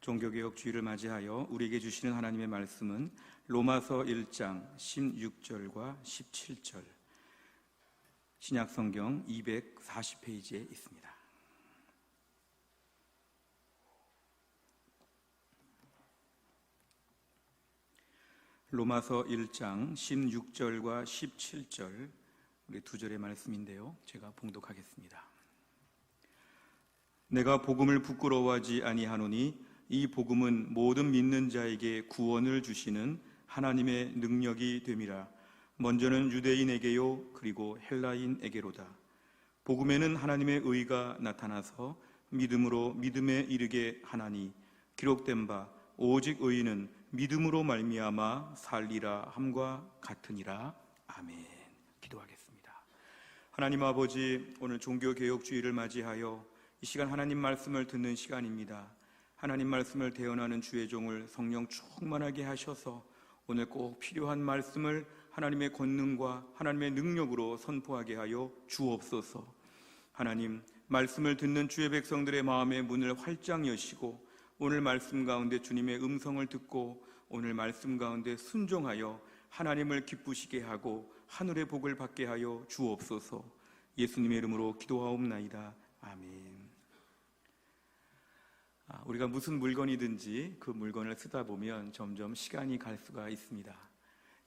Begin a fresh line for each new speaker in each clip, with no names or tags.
종교개혁 주일을 맞이하여 우리에게 주시는 하나님의 말씀은 로마서 1장 16절과 17절, 신약성경 240페이지에 있습니다. 로마서 1장 16절과 17절, 우리 두 절의 말씀인데요, 제가 봉독하겠습니다. 내가 복음을 부끄러워하지 아니하노니 이 복음은 모든 믿는 자에게 구원을 주시는 하나님의 능력이 됨이라. 먼저는 유대인에게요 그리고 헬라인에게로다. 복음에는 하나님의 의가 나타나서 믿음으로 믿음에 이르게 하나니 기록된 바 오직 의인은 믿음으로 말미암아 살리라 함과 같으니라. 아멘. 기도하겠습니다. 하나님 아버지, 오늘 종교개혁주의를 맞이하여 이 시간 하나님 말씀을 듣는 시간입니다. 하나님 말씀을 대언하는 주의 종을 성령 충만하게 하셔서 오늘 꼭 필요한 말씀을 하나님의 권능과 하나님의 능력으로 선포하게 하여 주옵소서. 하나님, 말씀을 듣는 주의 백성들의 마음의 문을 활짝 여시고 오늘 말씀 가운데 주님의 음성을 듣고 오늘 말씀 가운데 순종하여 하나님을 기쁘시게 하고 하늘의 복을 받게 하여 주옵소서. 예수님의 이름으로 기도하옵나이다. 아멘. 우리가 무슨 물건이든지 그 물건을 쓰다 보면 점점 시간이 갈 수가 있습니다.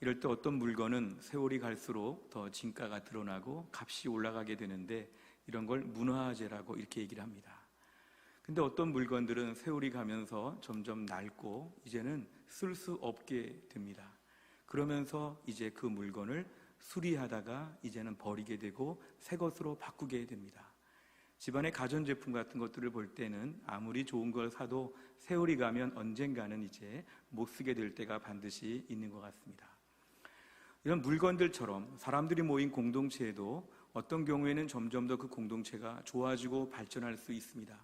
이럴 때 어떤 물건은 세월이 갈수록 더 진가가 드러나고 값이 올라가게 되는데 이런 걸 문화재라고 이렇게 얘기를 합니다. 근데 어떤 물건들은 세월이 가면서 점점 낡고 이제는 쓸 수 없게 됩니다. 그러면서 이제 그 물건을 수리하다가 이제는 버리게 되고 새 것으로 바꾸게 됩니다. 집안의 가전제품 같은 것들을 볼 때는 아무리 좋은 걸 사도 세월이 가면 언젠가는 이제 못 쓰게 될 때가 반드시 있는 것 같습니다. 이런 물건들처럼 사람들이 모인 공동체에도 어떤 경우에는 점점 더 그 공동체가 좋아지고 발전할 수 있습니다.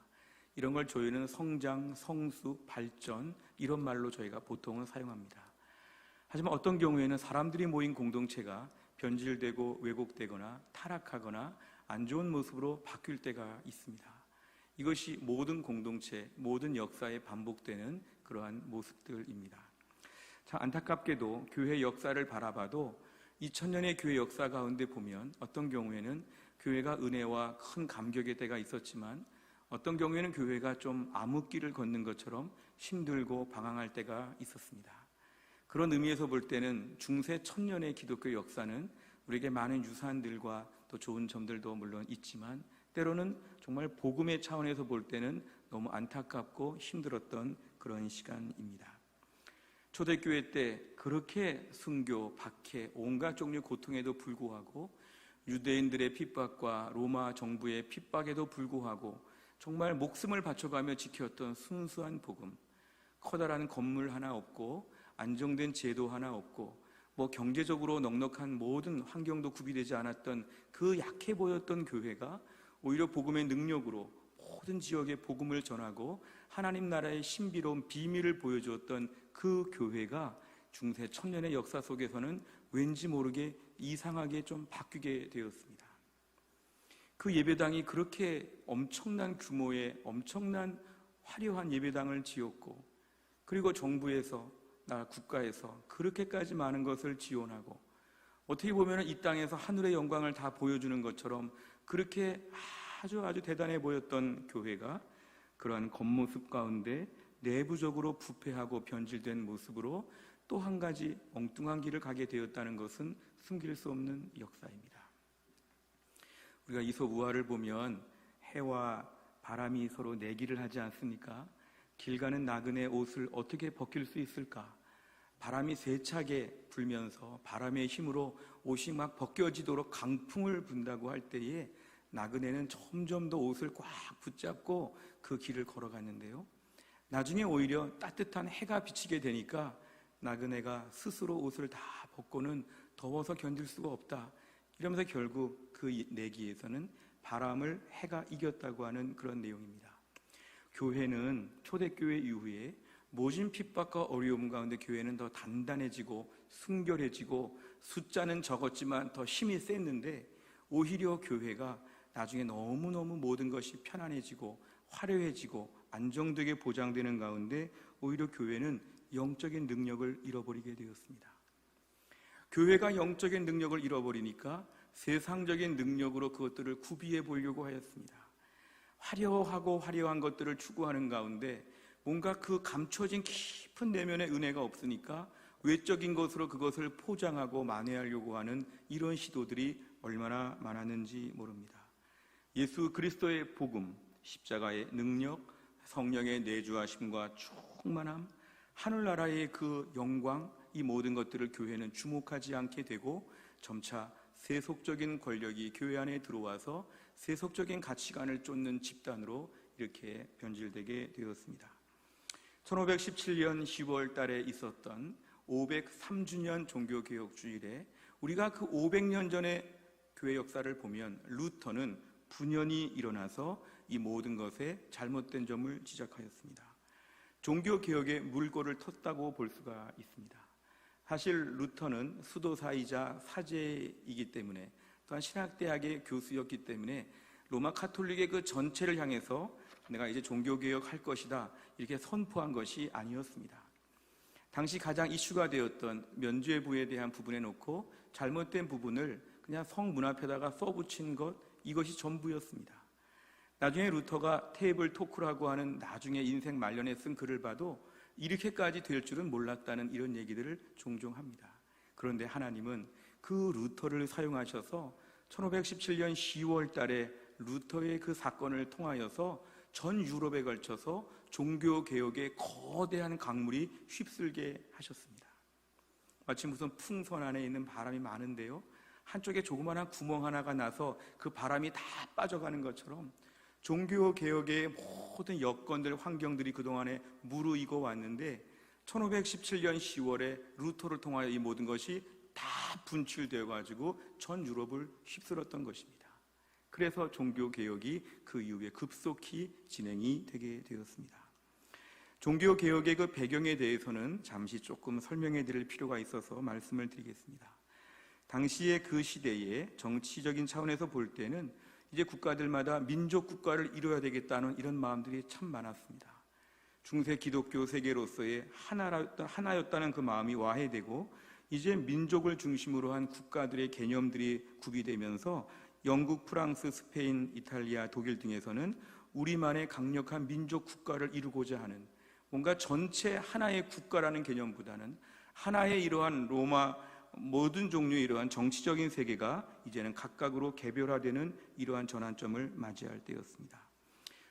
이런 걸 저희는 성장, 성숙, 발전 이런 말로 저희가 보통은 사용합니다. 하지만 어떤 경우에는 사람들이 모인 공동체가 변질되고 왜곡되거나 타락하거나 안 좋은 모습으로 바뀔 때가 있습니다. 이것이 모든 공동체, 모든 역사에 반복되는 그러한 모습들입니다. 참 안타깝게도 교회 역사를 바라봐도 2000년의 교회 역사 가운데 보면 어떤 경우에는 교회가 은혜와 큰 감격의 때가 있었지만 어떤 경우에는 교회가 좀 암흑길을 걷는 것처럼 힘들고 방황할 때가 있었습니다. 그런 의미에서 볼 때는 중세 1000년의 기독교 역사는 우리에게 많은 유산들과 또 좋은 점들도 물론 있지만 때로는 정말 복음의 차원에서 볼 때는 너무 안타깝고 힘들었던 그런 시간입니다. 초대교회 때 그렇게 순교, 박해, 온갖 종류 고통에도 불구하고 유대인들의 핍박과 로마 정부의 핍박에도 불구하고 정말 목숨을 바쳐가며 지켰던 순수한 복음, 커다란 건물 하나 없고 안정된 제도 하나 없고 경제적으로 넉넉한 모든 환경도 구비되지 않았던 그 약해 보였던 교회가 오히려 복음의 능력으로 모든 지역에 복음을 전하고 하나님 나라의 신비로운 비밀을 보여주었던 그 교회가 중세 1000년의 역사 속에서는 왠지 모르게 이상하게 좀 바뀌게 되었습니다. 그 예배당이 그렇게 엄청난 규모의 엄청난 화려한 예배당을 지었고 그리고 정부에서 나라 국가에서 그렇게까지 많은 것을 지원하고 어떻게 보면 이 땅에서 하늘의 영광을 다 보여주는 것처럼 그렇게 아주 대단해 보였던 교회가 그러한 겉모습 가운데 내부적으로 부패하고 변질된 모습으로 또 한 가지 엉뚱한 길을 가게 되었다는 것은 숨길 수 없는 역사입니다. 우리가 이솝우화를 보면 해와 바람이 서로 내기를 하지 않습니까? 길 가는 나그네 옷을 어떻게 벗길 수 있을까? 바람이 세차게 불면서 바람의 힘으로 옷이 막 벗겨지도록 강풍을 분다고 할 때에 나그네는 점점 더 옷을 꽉 붙잡고 그 길을 걸어갔는데요. 나중에 오히려 따뜻한 해가 비치게 되니까 나그네가 스스로 옷을 다 벗고는 더워서 견딜 수가 없다. 이러면서 결국 그 내기에서는 바람을 해가 이겼다고 하는 그런 내용입니다. 교회는 초대교회 이후에 모진 핍박과 어려움 가운데 교회는 더 단단해지고 순결해지고 숫자는 적었지만 더 힘이 셌는데 오히려 교회가 나중에 너무너무 모든 것이 편안해지고 화려해지고 안정되게 보장되는 가운데 오히려 교회는 영적인 능력을 잃어버리게 되었습니다. 교회가 영적인 능력을 잃어버리니까 세상적인 능력으로 그것들을 구비해 보려고 하였습니다. 화려하고 화려한 것들을 추구하는 가운데 뭔가 그 감춰진 깊은 내면의 은혜가 없으니까 외적인 것으로 그것을 포장하고 만회하려고 하는 이런 시도들이 얼마나 많았는지 모릅니다. 예수 그리스도의 복음, 십자가의 능력, 성령의 내주하심과 충만함, 하늘나라의 그 영광, 이 모든 것들을 교회는 주목하지 않게 되고 점차 세속적인 권력이 교회 안에 들어와서 세속적인 가치관을 쫓는 집단으로 이렇게 변질되게 되었습니다. 1517년 10월 달에 있었던 503주년 종교개혁주일에 우리가 그 500년 전의 교회 역사를 보면 루터는 분연히 일어나서 이 모든 것에 잘못된 점을 지적하였습니다. 종교개혁의 물꼬를 텄다고 볼 수가 있습니다. 사실 루터는 수도사이자 사제이기 때문에 또한 신학대학의 교수였기 때문에 로마 카톨릭의 그 전체를 향해서 내가 이제 종교개혁할 것이다 이렇게 선포한 것이 아니었습니다. 당시 가장 이슈가 되었던 면죄부에 대한 부분에 놓고 잘못된 부분을 그냥 성문 앞에다가 써붙인 것, 이것이 전부였습니다. 나중에 루터가 테이블 토크라고 하는 나중에 인생 말년에 쓴 글을 봐도 이렇게까지 될 줄은 몰랐다는 이런 얘기들을 종종 합니다. 그런데 하나님은 그 루터를 사용하셔서 1517년 10월 달에 루터의 그 사건을 통하여서 전 유럽에 걸쳐서 종교개혁의 거대한 강물이 휩쓸게 하셨습니다. 마치 무슨 풍선 안에 있는 바람이 많은데요, 한쪽에 조그마한 구멍 하나가 나서 그 바람이 다 빠져가는 것처럼 종교개혁의 모든 여건들, 환경들이 그동안에 무르익어 왔는데 1517년 10월에 루터를 통하여 이 모든 것이 다 분출되어 가지고 전 유럽을 휩쓸었던 것입니다. 그래서 종교개혁이 그 이후에 급속히 진행이 되게 되었습니다. 종교개혁의 그 배경에 대해서는 잠시 조금 설명해 드릴 필요가 있어서 말씀을 드리겠습니다. 당시의 그 시대에 정치적인 차원에서 볼 때는 이제 국가들마다 민족 국가를 이루어야 되겠다는 이런 마음들이 참 많았습니다. 중세 기독교 세계로서의 하나였다는 그 마음이 와해되고 이제 민족을 중심으로 한 국가들의 개념들이 구비되면서 영국, 프랑스, 스페인, 이탈리아, 독일 등에서는 우리만의 강력한 민족 국가를 이루고자 하는 뭔가 전체 하나의 국가라는 개념보다는 하나의 이러한 로마 모든 종류의 이러한 정치적인 세계가 이제는 각각으로 개별화되는 이러한 전환점을 맞이할 때였습니다.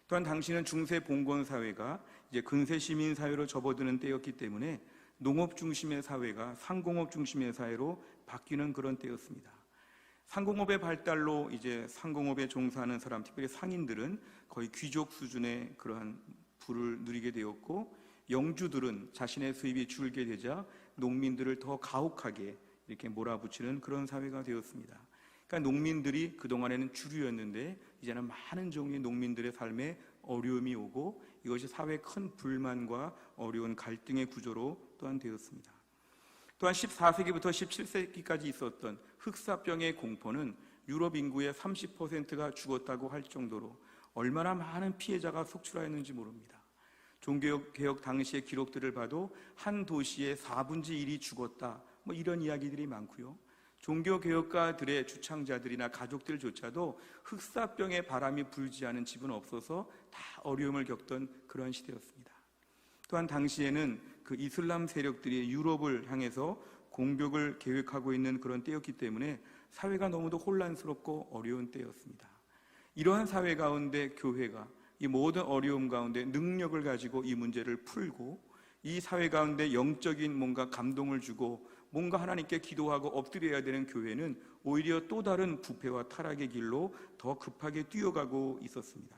또한 당시는 중세 봉건 사회가 이제 근세 시민 사회로 접어드는 때였기 때문에 농업 중심의 사회가 상공업 중심의 사회로 바뀌는 그런 때였습니다. 상공업의 발달로 이제 상공업에 종사하는 사람, 특별히 상인들은 거의 귀족 수준의 그러한 부를 누리게 되었고, 영주들은 자신의 수입이 줄게 되자 농민들을 더 가혹하게 이렇게 몰아붙이는 그런 사회가 되었습니다. 그러니까 농민들이 그동안에는 주류였는데 이제는 많은 종류의 농민들의 삶에 어려움이 오고 이것이 사회의 큰 불만과 어려운 갈등의 구조로 또한 되었습니다. 또한 14세기부터 17세기까지 있었던 흑사병의 공포는 유럽 인구의 30%가 죽었다고 할 정도로 얼마나 많은 피해자가 속출하였는지 모릅니다. 종교개혁 당시의 기록들을 봐도 한 도시의 4분의 1이 죽었다, 뭐 이런 이야기들이 많고요. 종교개혁가들의 주창자들이나 가족들조차도 흑사병의 바람이 불지 않은 집은 없어서 다 어려움을 겪던 그런 시대였습니다. 또한 당시에는 그 이슬람 세력들이 유럽을 향해서 공격을 계획하고 있는 그런 때였기 때문에 사회가 너무도 혼란스럽고 어려운 때였습니다. 이러한 사회 가운데 교회가 이 모든 어려움 가운데 능력을 가지고 이 문제를 풀고 이 사회 가운데 영적인 뭔가 감동을 주고 뭔가 하나님께 기도하고 엎드려야 되는 교회는 오히려 또 다른 부패와 타락의 길로 더 급하게 뛰어가고 있었습니다.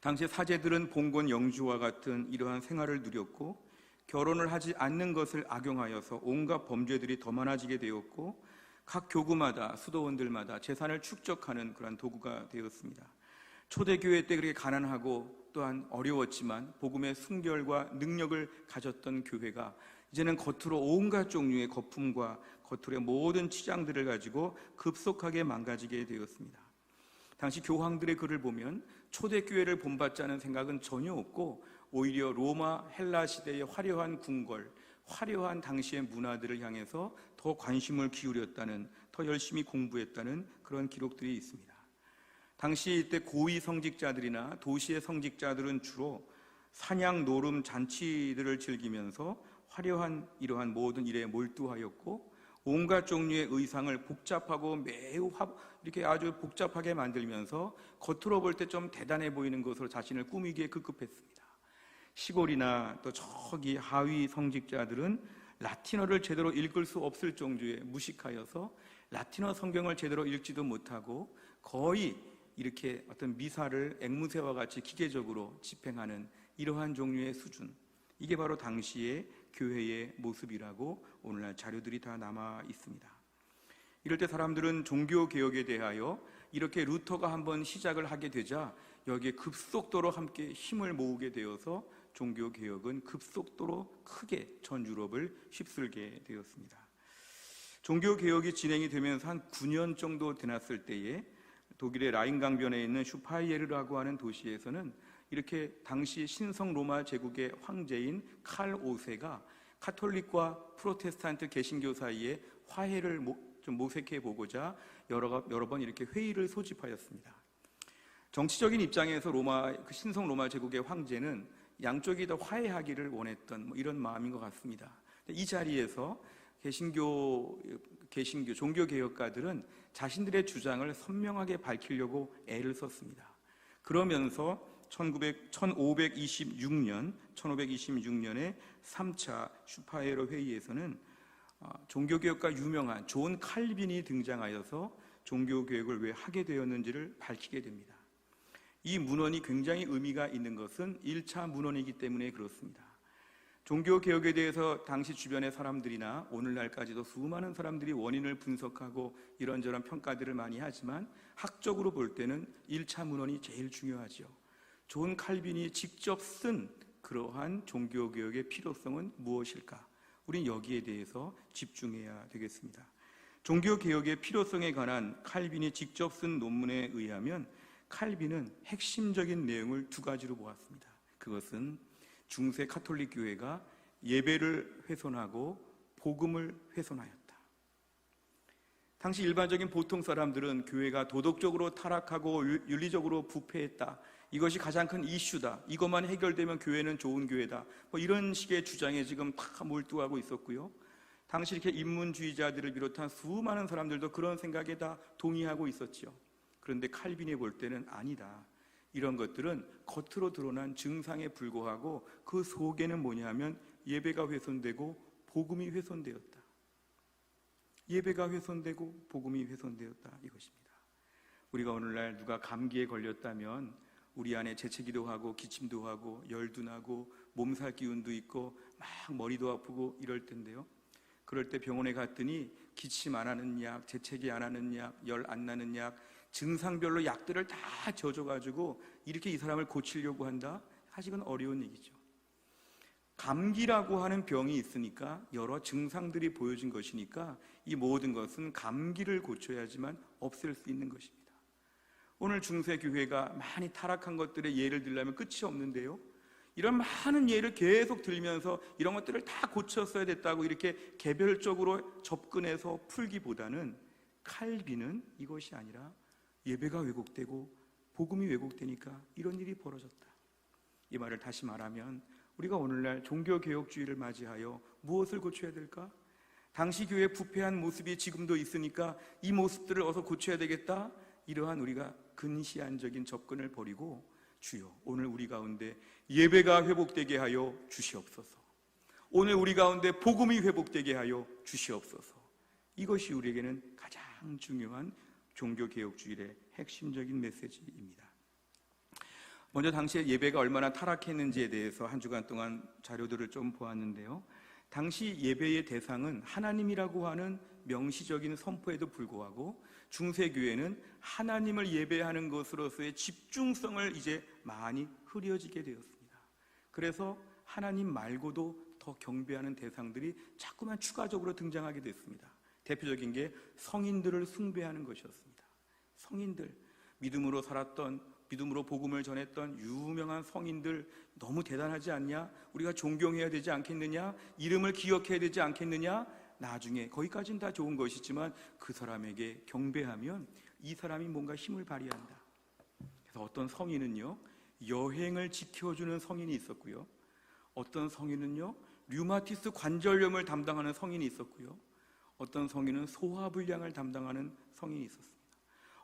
당시 사제들은 봉건 영주와 같은 이러한 생활을 누렸고 결혼을 하지 않는 것을 악용하여서 온갖 범죄들이 더 많아지게 되었고 각 교구마다 수도원들마다 재산을 축적하는 그런 도구가 되었습니다. 초대교회 때 그렇게 가난하고 또한 어려웠지만 복음의 순결과 능력을 가졌던 교회가 이제는 겉으로 온갖 종류의 거품과 겉으로의 모든 치장들을 가지고 급속하게 망가지게 되었습니다. 당시 교황들의 글을 보면 초대교회를 본받자는 생각은 전혀 없고 오히려 로마 헬라 시대의 화려한 궁궐, 화려한 당시의 문화들을 향해서 더 관심을 기울였다는, 더 열심히 공부했다는 그런 기록들이 있습니다. 당시 이때 고위 성직자들이나 도시의 성직자들은 주로 사냥, 노름, 잔치들을 즐기면서 화려한 이러한 모든 일에 몰두하였고 온갖 종류의 의상을 복잡하고 매우 이렇게 아주 복잡하게 만들면서 겉으로 볼 때 좀 대단해 보이는 것으로 자신을 꾸미기에 급급했습니다. 시골이나 또 저기 하위 성직자들은 라틴어를 제대로 읽을 수 없을 정도의 무식하여서 라틴어 성경을 제대로 읽지도 못하고 거의 이렇게 어떤 미사를 앵무새와 같이 기계적으로 집행하는 이러한 종류의 수준, 이게 바로 당시의 교회의 모습이라고 오늘날 자료들이 다 남아 있습니다. 이럴 때 사람들은 종교개혁에 대하여 이렇게 루터가 한번 시작을 하게 되자 여기에 급속도로 함께 힘을 모으게 되어서 종교개혁은 급속도로 크게 전 유럽을 휩쓸게 되었습니다. 종교개혁이 진행이 되면서 한 9년 정도 지났을 때에 독일의 라인 강변에 있는 슈파이에르라고 하는 도시에서는 이렇게 당시 신성 로마 제국의 황제인 칼 5세가 카톨릭과 프로테스탄트 개신교 사이에 화해를 좀 모색해 보고자 여러 번 이렇게 회의를 소집하였습니다. 정치적인 입장에서 신성 로마 제국의 황제는 양쪽이 더 화해하기를 원했던 이런 마음인 것 같습니다. 이 자리에서 개신교 종교개혁가들은 자신들의 주장을 선명하게 밝히려고 애를 썼습니다. 그러면서 1526년에 3차 슈파에르 회의에서는 종교개혁가 유명한 존 칼빈이 등장하여서 종교개혁을 왜 하게 되었는지를 밝히게 됩니다. 이 문헌이 굉장히 의미가 있는 것은 1차 문헌이기 때문에 그렇습니다. 종교개혁에 대해서 당시 주변의 사람들이나 오늘날까지도 수많은 사람들이 원인을 분석하고 이런저런 평가들을 많이 하지만 학적으로 볼 때는 1차 문헌이 제일 중요하죠. 존 칼빈이 직접 쓴 그러한 종교개혁의 필요성은 무엇일까? 우린 여기에 대해서 집중해야 되겠습니다. 종교개혁의 필요성에 관한 칼빈이 직접 쓴 논문에 의하면 칼빈은 핵심적인 내용을 두 가지로 보았습니다. 그것은 중세 카톨릭 교회가 예배를 훼손하고 복음을 훼손하였다. 당시 일반적인 보통 사람들은 교회가 도덕적으로 타락하고 윤리적으로 부패했다, 이것이 가장 큰 이슈다, 이것만 해결되면 교회는 좋은 교회다, 이런 식의 주장에 지금 다 몰두하고 있었고요. 당시 이렇게 인문주의자들을 비롯한 수많은 사람들도 그런 생각에 다 동의하고 있었죠. 그런데 칼빈이 볼 때는 아니다, 이런 것들은 겉으로 드러난 증상에 불과하고 그 속에는 뭐냐면 예배가 훼손되고 복음이 훼손되었다. 예배가 훼손되고 복음이 훼손되었다, 이것입니다. 우리가 오늘날 누가 감기에 걸렸다면 우리 안에 재채기도 하고 기침도 하고 열도 나고 몸살 기운도 있고 막 머리도 아프고 이럴 텐데요. 그럴 때 병원에 갔더니 기침 안 하는 약, 재채기 안 하는 약, 열 안 나는 약, 증상별로 약들을 다 져줘가지고 이렇게 이 사람을 고치려고 한다? 사실은 어려운 얘기죠. 감기라고 하는 병이 있으니까 여러 증상들이 보여진 것이니까 이 모든 것은 감기를 고쳐야지만 없앨 수 있는 것입니다. 오늘 중세교회가 많이 타락한 것들의 예를 들려면 끝이 없는데요, 이런 많은 예를 계속 들면서 이런 것들을 다 고쳤어야 됐다고 이렇게 개별적으로 접근해서 풀기보다는 칼빈은 이것이 아니라 예배가 왜곡되고 복음이 왜곡되니까 이런 일이 벌어졌다, 이 말을 다시 말하면 우리가 오늘날 종교개혁주의를 맞이하여 무엇을 고쳐야 될까? 당시 교회의 부패한 모습이 지금도 있으니까 이 모습들을 어서 고쳐야 되겠다, 이러한 우리가 근시안적인 접근을 버리고 주여 오늘 우리 가운데 예배가 회복되게 하여 주시옵소서, 오늘 우리 가운데 복음이 회복되게 하여 주시옵소서, 이것이 우리에게는 가장 중요한 종교개혁주의의 핵심적인 메시지입니다. 먼저 당시에 예배가 얼마나 타락했는지에 대해서 한 주간 동안 자료들을 좀 보았는데요, 당시 예배의 대상은 하나님이라고 하는 명시적인 선포에도 불구하고 중세교회는 하나님을 예배하는 것으로서의 집중성을 이제 많이 흐려지게 되었습니다. 그래서 하나님 말고도 더 경배하는 대상들이 자꾸만 추가적으로 등장하게 됐습니다. 대표적인 게 성인들을 숭배하는 것이었습니다. 성인들, 믿음으로 살았던 믿음으로 복음을 전했던 유명한 성인들 너무 대단하지 않냐? 우리가 존경해야 되지 않겠느냐? 이름을 기억해야 되지 않겠느냐? 나중에 거기까지는 다 좋은 것이지만 그 사람에게 경배하면 이 사람이 뭔가 힘을 발휘한다. 그래서 어떤 성인은요, 여행을 지켜주는 성인이 있었고요, 어떤 성인은요 류마티스 관절염을 담당하는 성인이 있었고요, 어떤 성인은 소화불량을 담당하는 성인이 있었습니다.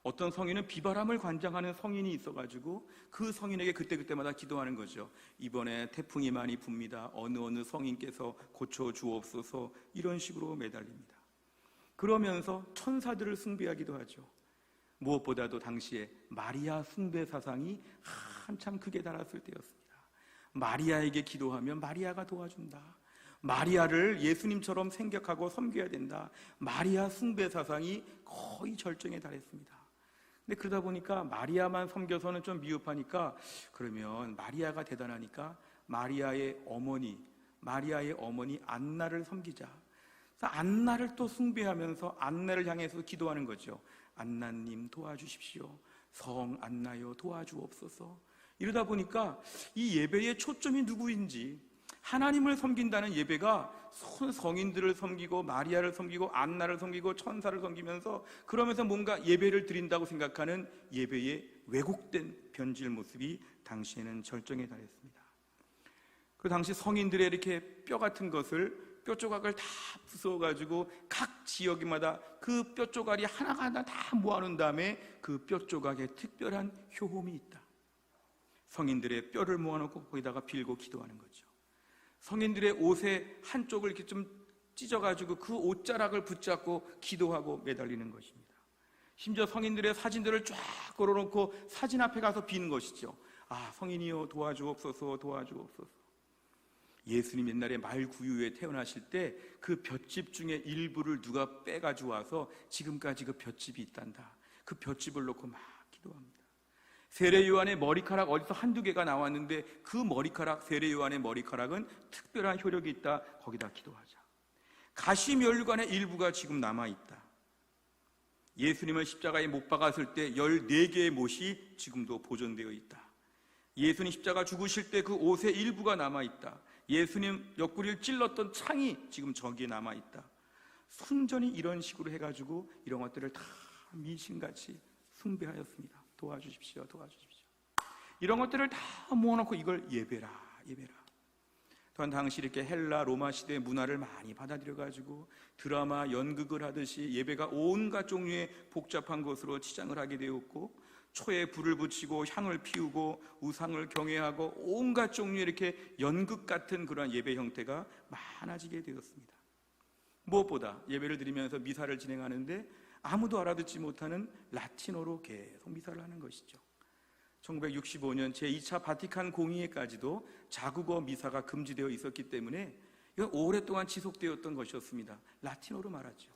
어떤 성인은 비바람을 관장하는 성인이 있어가지고 그 성인에게 그때그때마다 기도하는 거죠. 이번에 태풍이 많이 붑니다. 어느 성인께서 고쳐주옵소서. 이런 식으로 매달립니다. 그러면서 천사들을 숭배하기도 하죠. 무엇보다도 당시에 마리아 숭배 사상이 한참 크게 달았을 때였습니다. 마리아에게 기도하면 마리아가 도와준다. 마리아를 예수님처럼 생각하고 섬겨야 된다. 마리아 숭배 사상이 거의 절정에 달했습니다. 근데 그러다 보니까 마리아만 섬겨서는 좀 미흡하니까, 그러면 마리아가 대단하니까 마리아의 어머니 안나를 섬기자. 그래서 안나를 또 숭배하면서 안나를 향해서 기도하는 거죠. 안나님 도와주십시오. 성 안나여 도와주옵소서. 이러다 보니까 이 예배의 초점이 누구인지, 하나님을 섬긴다는 예배가 성인들을 섬기고 마리아를 섬기고 안나를 섬기고 천사를 섬기면서, 그러면서 뭔가 예배를 드린다고 생각하는 예배의 왜곡된 변질 모습이 당시에는 절정에 달했습니다. 그 당시 성인들의 이렇게 뼈 같은 것을, 뼈 조각을 다 부숴가지고 각 지역마다 그 뼈 조각이 하나하나 다 모아놓은 다음에 그 뼈 조각에 특별한 효험이 있다. 성인들의 뼈를 모아놓고 거기다가 빌고 기도하는 거죠. 성인들의 옷의 한쪽을 이렇게 좀 찢어가지고 그 옷자락을 붙잡고 기도하고 매달리는 것입니다. 심지어 성인들의 사진들을 쫙 걸어놓고 사진 앞에 가서 비는 것이죠. 아, 성인이여 도와주옵소서, 도와주옵소서. 예수님 옛날에 말구유에 태어나실 때 그 볏짚 중에 일부를 누가 빼가지고 와서 지금까지 그 볏짚이 있단다. 그 볏짚을 놓고 막 기도합니다. 세례 요한의 머리카락 어디서 한두 개가 나왔는데 그 머리카락, 세례 요한의 머리카락은 특별한 효력이 있다. 거기다 기도하자. 가시면류관의 일부가 지금 남아있다. 예수님을 십자가에 못 박았을 때 14개의 못이 지금도 보존되어 있다. 예수님 십자가 죽으실 때 그 옷의 일부가 남아있다. 예수님 옆구리를 찔렀던 창이 지금 저기에 남아있다. 순전히 이런 식으로 해가지고 이런 것들을 다 미신같이 숭배하였습니다. 도와주십시오, 도와주십시오. 이런 것들을 다 모아놓고 이걸 예배라, 예배라. 또한 당시 이렇게 헬라 로마 시대의 문화를 많이 받아들여가지고 드라마, 연극을 하듯이 예배가 온갖 종류의 복잡한 것으로 치장을 하게 되었고, 초에 불을 붙이고 향을 피우고 우상을 경외하고 온갖 종류의 이렇게 연극 같은 그러한 예배 형태가 많아지게 되었습니다. 무엇보다 예배를 드리면서 미사를 진행하는데 아무도 알아듣지 못하는 라틴어로 계속 미사를 하는 것이죠. 1965년 제2차 바티칸 공의회까지도 자국어 미사가 금지되어 있었기 때문에 이건 오랫동안 지속되었던 것이었습니다. 라틴어로 말하죠.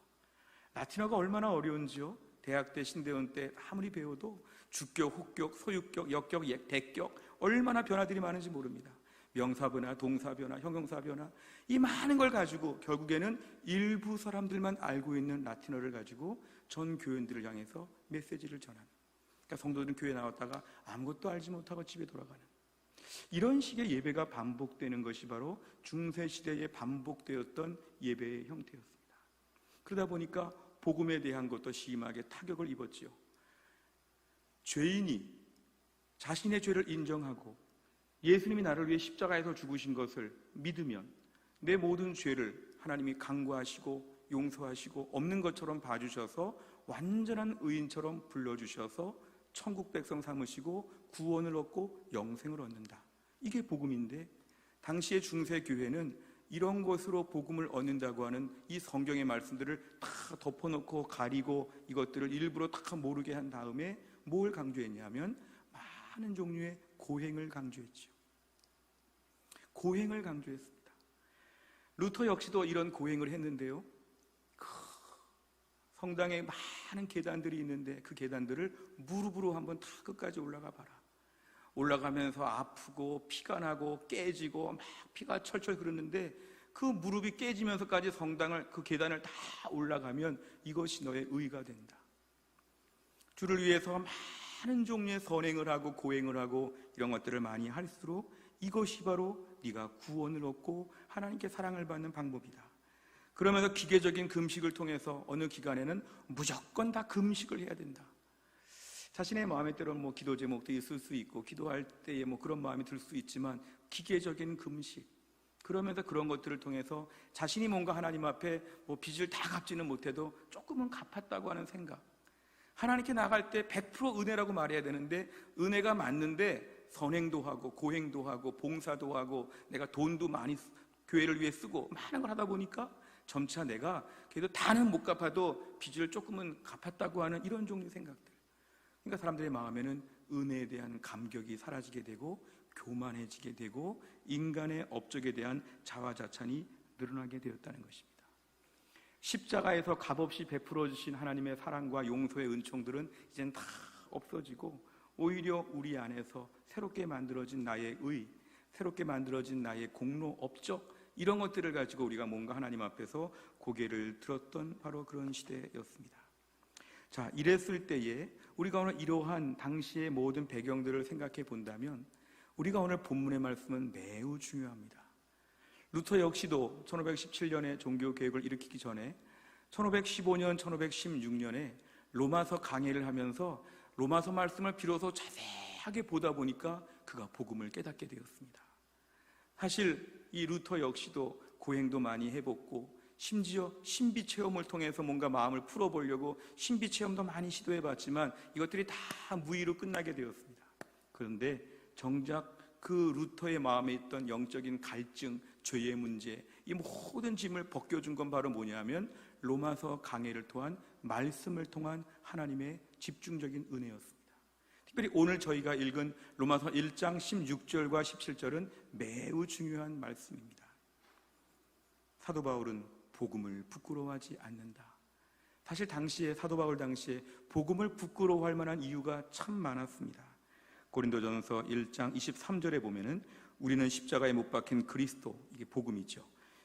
라틴어가 얼마나 어려운지요. 대학 때, 신대원 때 아무리 배워도 주격, 혹격, 소유격, 역격, 대격 얼마나 변화들이 많은지 모릅니다. 명사 변화, 동사 변화, 형용사 변화, 이 많은 걸 가지고 결국에는 일부 사람들만 알고 있는 라틴어를 가지고 전 교인들을 향해서 메시지를 전하는, 그러니까 성도들은 교회 나왔다가 아무것도 알지 못하고 집에 돌아가는 이런 식의 예배가 반복되는 것이 바로 중세시대에 반복되었던 예배의 형태였습니다. 그러다 보니까 복음에 대한 것도 심하게 타격을 입었지요. 죄인이 자신의 죄를 인정하고 예수님이 나를 위해 십자가에서 죽으신 것을 믿으면 내 모든 죄를 하나님이 간구하시고 용서하시고 없는 것처럼 봐주셔서 완전한 의인처럼 불러주셔서 천국 백성 삼으시고 구원을 얻고 영생을 얻는다. 이게 복음인데, 당시의 중세교회는 이런 것으로 복음을 얻는다고 하는 이 성경의 말씀들을 다 덮어놓고 가리고 이것들을 일부러 다 모르게 한 다음에 뭘 강조했냐면 많은 종류의 고행을 강조했죠. 고행을 강조했습니다. 루터 역시도 이런 고행을 했는데요. 성당에 많은 계단들이 있는데 그 계단들을 무릎으로 한번 다 끝까지 올라가 봐라. 올라가면서 아프고 피가 나고 깨지고 막 피가 철철 흐르는데 그 무릎이 깨지면서까지 성당을, 그 계단을 다 올라가면 이것이 너의 의가 된다. 주를 위해서 많은 종류의 선행을 하고 고행을 하고 이런 것들을 많이 할수록 이것이 바로 네가 구원을 얻고 하나님께 사랑을 받는 방법이다. 그러면서 기계적인 금식을 통해서 어느 기간에는 무조건 다 금식을 해야 된다. 자신의 마음에 때로는 기도 제목도 있을 수 있고 기도할 때에 그런 마음이 들 수 있지만 기계적인 금식, 그러면서 그런 것들을 통해서 자신이 뭔가 하나님 앞에 빚을 다 갚지는 못해도 조금은 갚았다고 하는 생각, 하나님께 나갈 때 100% 은혜라고 말해야 되는데 은혜가 맞는데 선행도 하고 고행도 하고 봉사도 하고 내가 돈도 많이 교회를 위해 쓰고 많은 걸 하다 보니까 점차 내가 그래도 다는 못 갚아도 빚을 조금은 갚았다고 하는 이런 종류의 생각들. 그러니까 사람들의 마음에는 은혜에 대한 감격이 사라지게 되고 교만해지게 되고 인간의 업적에 대한 자화자찬이 늘어나게 되었다는 것입니다. 십자가에서 값없이 베풀어 주신 하나님의 사랑과 용서의 은총들은 이젠 다 없어지고 오히려 우리 안에서 새롭게 만들어진 나의 의, 새롭게 만들어진 나의 공로, 업적, 이런 것들을 가지고 우리가 뭔가 하나님 앞에서 고개를 들었던 바로 그런 시대였습니다. 자, 이랬을 때에 우리가 오늘 이러한 당시의 모든 배경들을 생각해 본다면 우리가 오늘 본문의 말씀은 매우 중요합니다. 루터 역시도 1517년에 종교 개혁을 일으키기 전에 1515년, 1516년에 로마서 강해를 하면서 로마서 말씀을 비로소 자세하게 보다 보니까 그가 복음을 깨닫게 되었습니다. 사실 이 루터 역시도 고행도 많이 해봤고 심지어 신비 체험을 통해서 뭔가 마음을 풀어보려고 신비 체험도 많이 시도해봤지만 이것들이 다 무의로 끝나게 되었습니다. 그런데 정작 그 루터의 마음에 있던 영적인 갈증, 죄의 문제, 이 모든 짐을 벗겨준 건 바로 뭐냐면 로마서 강해를 통한 말씀을 통한 하나님의 집중적인 은혜였습니다. 특별히 오늘 저희가 읽은 로마서 1장 16절과 17절은 매우 중요한 말씀입니다. 사도 바울은 복음을 부끄러워하지 않는다. 사실 당시에 사도 바울 당시에 복음을 부끄러워할 만한 이유가 참 많았습니다. 고린도전서 1장 23절에 보면은 우리는 십자가에 못 박힌 그리스도, 이게 복음이죠.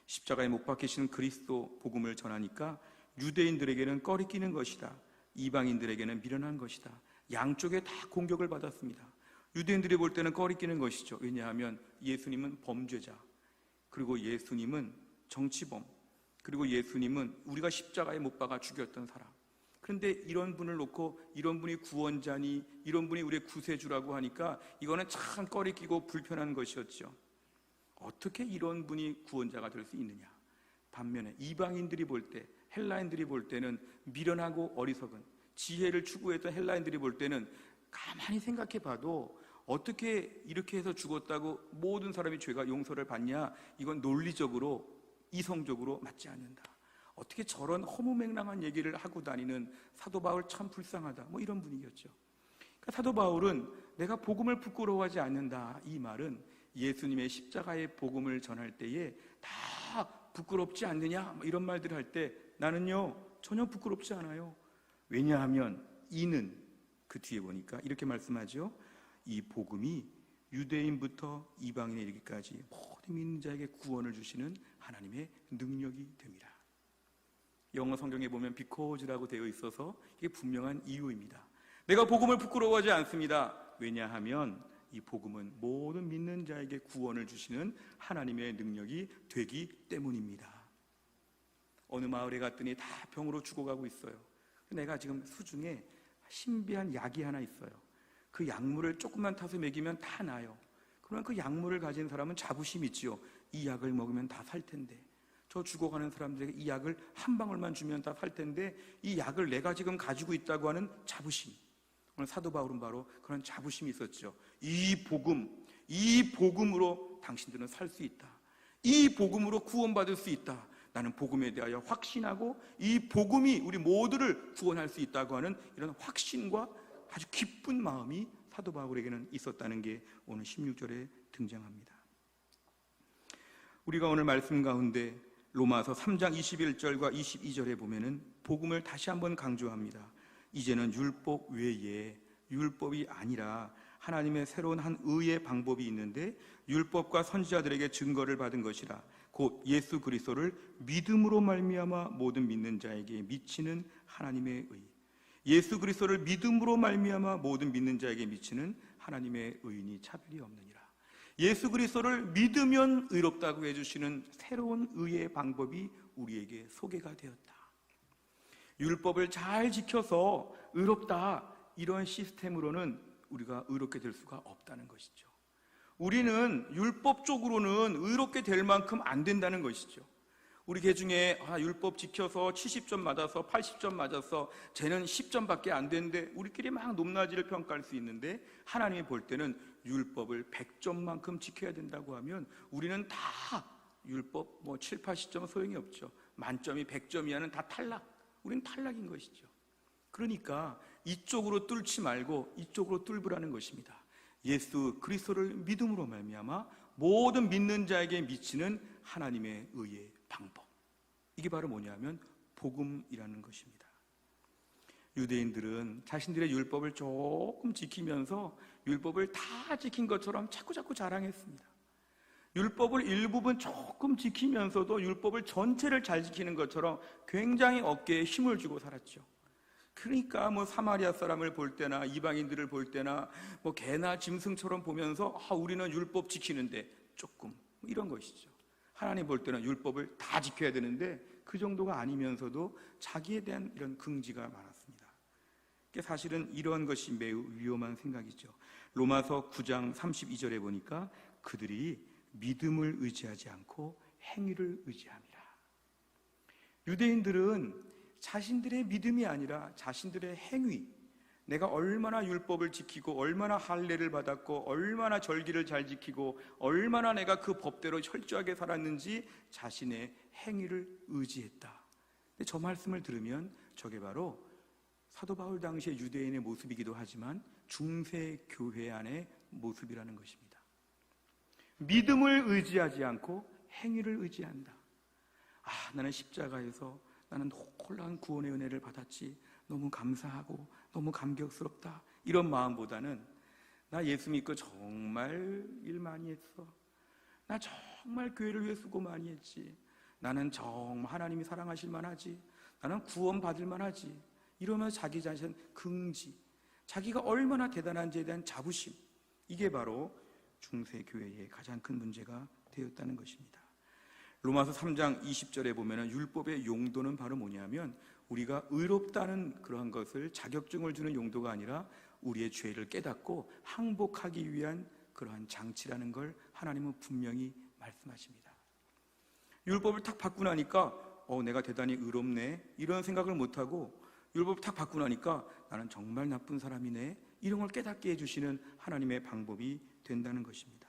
십자가에 못 박히신 그리스도 복음을 전하니까 유대인들에게는 꺼리끼는 것이다. 이방인들에게는 미련한 것이다. 양쪽에 다 공격을 받았습니다. 유대인들이 볼 때는 꺼리끼는 것이죠. 왜냐하면 예수님은 범죄자, 그리고 예수님은 정치범, 그리고 예수님은 우리가 십자가에 못 박아 죽였던 사람. 그런데 이런 분을 놓고 이런 분이 구원자니, 이런 분이 우리의 구세주라고 하니까 이거는 참 꺼리끼고 불편한 것이었죠. 어떻게 이런 분이 구원자가 될 수 있느냐. 반면에 이방인들이 볼 때, 헬라인들이 볼 때는 미련하고 어리석은 지혜를 추구했던 헬라인들이 볼 때는 가만히 생각해 봐도 어떻게 이렇게 해서 죽었다고 모든 사람이 죄가 용서를 받냐, 이건 논리적으로 이성적으로 맞지 않는다. 어떻게 저런 허무맹랑한 얘기를 하고 다니는 사도 바울 참 불쌍하다, 이런 분위기였죠. 그러니까 사도 바울은 내가 복음을 부끄러워하지 않는다, 이 말은 예수님의 십자가의 복음을 전할 때에 다 부끄럽지 않느냐 이런 말들을 할 때 나는요 전혀 부끄럽지 않아요. 왜냐하면 이는 그 뒤에 보니까 이렇게 말씀하죠. 이 복음이 유대인부터 이방인에 이르기까지 모든 믿는 자에게 구원을 주시는 하나님의 능력이 됩니다. 영어 성경에 보면 because라고 되어 있어서 이게 분명한 이유입니다. 내가 복음을 부끄러워하지 않습니다. 왜냐하면 이 복음은 모든 믿는 자에게 구원을 주시는 하나님의 능력이 되기 때문입니다. 어느 마을에 갔더니 다 병으로 죽어가고 있어요. 내가 지금 수중에 신비한 약이 하나 있어요. 그 약물을 조금만 타서 먹이면 다 나아요. 그러면 그 약물을 가진 사람은 자부심이 있지요. 이 약을 먹으면 다 살 텐데, 저 죽어가는 사람들에게 이 약을 한 방울만 주면 다 살 텐데 이 약을 내가 지금 가지고 있다고 하는 자부심. 오늘 사도 바울은 바로 그런 자부심이 있었죠. 이 복음으로 당신들은 살 수 있다. 이 복음으로 구원받을 수 있다. 나는 복음에 대하여 확신하고 이 복음이 우리 모두를 구원할 수 있다고 하는 이런 확신과 아주 기쁜 마음이 사도 바울에게는 있었다는 게 오늘 16절에 등장합니다. 우리가 오늘 말씀 가운데 로마서 3장 21절과 22절에 보면은 복음을 다시 한번 강조합니다. 이제는 율법 외에, 율법이 아니라 하나님의 새로운 한 의의 방법이 있는데 율법과 선지자들에게 증거를 받은 것이라. 곧 예수 그리스도를 믿음으로 말미암아 모든 믿는 자에게 미치는 하나님의 의. 예수 그리스도를 믿음으로 말미암아 모든 믿는 자에게 미치는 하나님의 의인이 차별이 없느니라. 예수 그리스도를 믿으면 의롭다고 해주시는 새로운 의의 방법이 우리에게 소개가 되었다. 율법을 잘 지켜서 의롭다, 이런 시스템으로는 우리가 의롭게 될 수가 없다는 것이죠. 우리는 율법적으로는 의롭게 될 만큼 안 된다는 것이죠. 우리 개 중에 율법 지켜서 70점 맞아서 80점 맞아서 쟤는 10점밖에 안 되는데, 우리끼리 막 높낮이를 평가할 수 있는데, 하나님이 볼 때는 율법을 100점만큼 지켜야 된다고 하면 우리는 다 율법 7, 80점 소용이 없죠. 만점이 100점 이하는 다 탈락. 우리는 탈락인 것이죠. 그러니까 이쪽으로 뚫지 말고 이쪽으로 뚫으라는 것입니다. 예수 그리스도를 믿음으로 말미암아 모든 믿는 자에게 미치는 하나님의 의의 방법, 이게 바로 뭐냐면 복음이라는 것입니다. 유대인들은 자신들의 율법을 조금 지키면서 율법을 다 지킨 것처럼 자꾸 자랑했습니다. 율법을 일부분 조금 지키면서도 율법을 전체를 잘 지키는 것처럼 굉장히 어깨에 힘을 주고 살았죠. 그러니까 사마리아 사람을 볼 때나 이방인들을 볼 때나 개나 짐승처럼 보면서 우리는 율법 지키는데 조금, 이런 것이죠. 하나님 볼 때는 율법을 다 지켜야 되는데 그 정도가 아니면서도 자기에 대한 이런 긍지가 많았습니다. 사실은 이러한 것이 매우 위험한 생각이죠. 로마서 9장 32절에 보니까 그들이 믿음을 의지하지 않고 행위를 의지함이라. 유대인들은 자신들의 믿음이 아니라 자신들의 행위, 내가 얼마나 율법을 지키고 얼마나 할례를 받았고 얼마나 절기를 잘 지키고 얼마나 내가 그 법대로 철저하게 살았는지 자신의 행위를 의지했다. 근데 저 말씀을 들으면 저게 바로 사도 바울 당시의 유대인의 모습이기도 하지만 중세 교회 안의 모습이라는 것입니다. 믿음을 의지하지 않고 행위를 의지한다. 나는 십자가에서 나는 놀라운 구원의 은혜를 받았지, 너무 감사하고 너무 감격스럽다, 이런 마음보다는 나 예수 믿고 정말 일 많이 했어, 나 정말 교회를 위해 수고 많이 했지, 나는 정말 하나님이 사랑하실 만하지, 나는 구원 받을 만하지, 이러면서 자기 자신 긍지, 자기가 얼마나 대단한지에 대한 자부심, 이게 바로 중세 교회의 가장 큰 문제가 되었다는 것입니다. 로마서 3장 20절에 보면 율법의 용도는 바로 뭐냐면 우리가 의롭다는 그러한 것을 자격증을 주는 용도가 아니라 우리의 죄를 깨닫고 항복하기 위한 그러한 장치라는 걸 하나님은 분명히 말씀하십니다. 율법을 탁 받고 나니까 내가 대단히 의롭네, 이런 생각을 못하고 율법을 탁 받고 나니까 나는 정말 나쁜 사람이네, 이런 걸 깨닫게 해주시는 하나님의 방법이 된다는 것입니다.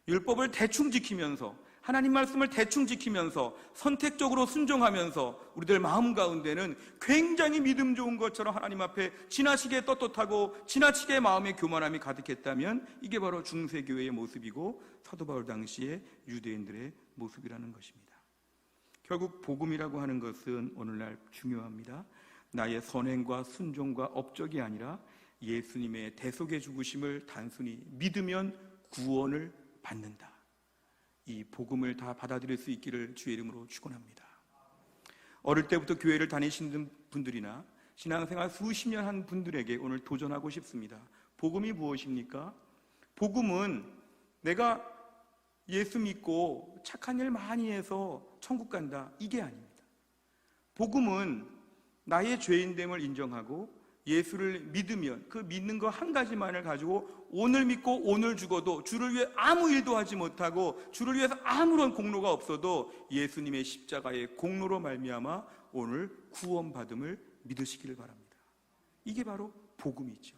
율법을 대충 지키면서, 하나님 말씀을 대충 지키면서 선택적으로 순종하면서 우리들 마음 가운데는 굉장히 믿음 좋은 것처럼 하나님 앞에 지나치게 떳떳하고 지나치게 마음의 교만함이 가득했다면 이게 바로 중세교회의 모습이고 사도 바울 당시의 유대인들의 모습이라는 것입니다. 결국 복음이라고 하는 것은 오늘날 중요합니다. 나의 선행과 순종과 업적이 아니라 예수님의 대속의 죽으심을 단순히 믿으면 구원을 받는다. 이 복음을 다 받아들일 수 있기를 주의 이름으로 축원합니다. 어릴 때부터 교회를 다니시는 분들이나 신앙생활 수십 년 한 분들에게 오늘 도전하고 싶습니다. 복음이 무엇입니까? 복음은 내가 예수 믿고 착한 일 많이 해서 천국 간다, 이게 아닙니다. 복음은 나의 죄인됨을 인정하고 예수를 믿으면 그 믿는 거 한 가지만을 가지고 오늘 믿고 오늘 죽어도 주를 위해 아무 일도 하지 못하고 주를 위해서 아무런 공로가 없어도 예수님의 십자가의 공로로 말미암아 오늘 구원받음을 믿으시기를 바랍니다. 이게 바로 복음이죠.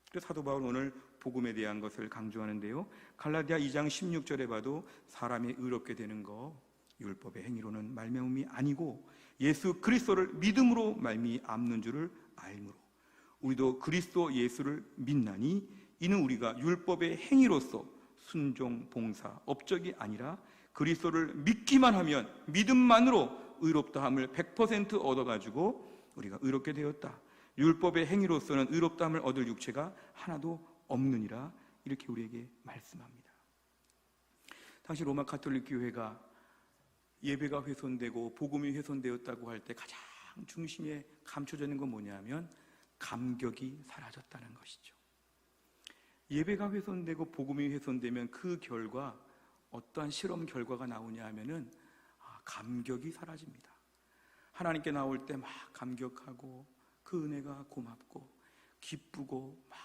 그래서 사도 바울은 오늘 복음에 대한 것을 강조하는데요, 갈라디아 2장 16절에 봐도 사람이 의롭게 되는 거 율법의 행위로는 말미암음이 아니고 예수 그리스도를 믿음으로 말미암는 줄을 알므로 우리도 그리스도 예수를 믿나니 이는 우리가 율법의 행위로서 순종, 봉사, 업적이 아니라 그리스도를 믿기만 하면 믿음만으로 의롭다함을 100% 얻어가지고 우리가 의롭게 되었다. 율법의 행위로서는 의롭다함을 얻을 육체가 하나도 없느니라, 이렇게 우리에게 말씀합니다. 당시 로마 가톨릭 교회가 예배가 훼손되고 복음이 훼손되었다고 할 때 가장 중심에 감춰져 있는 건 뭐냐면 감격이 사라졌다는 것이죠. 예배가 훼손되고 복음이 훼손되면 그 결과 어떠한 실험 결과가 나오냐 하면은 감격이 사라집니다. 하나님께 나올 때 막 감격하고 그 은혜가 고맙고 기쁘고 막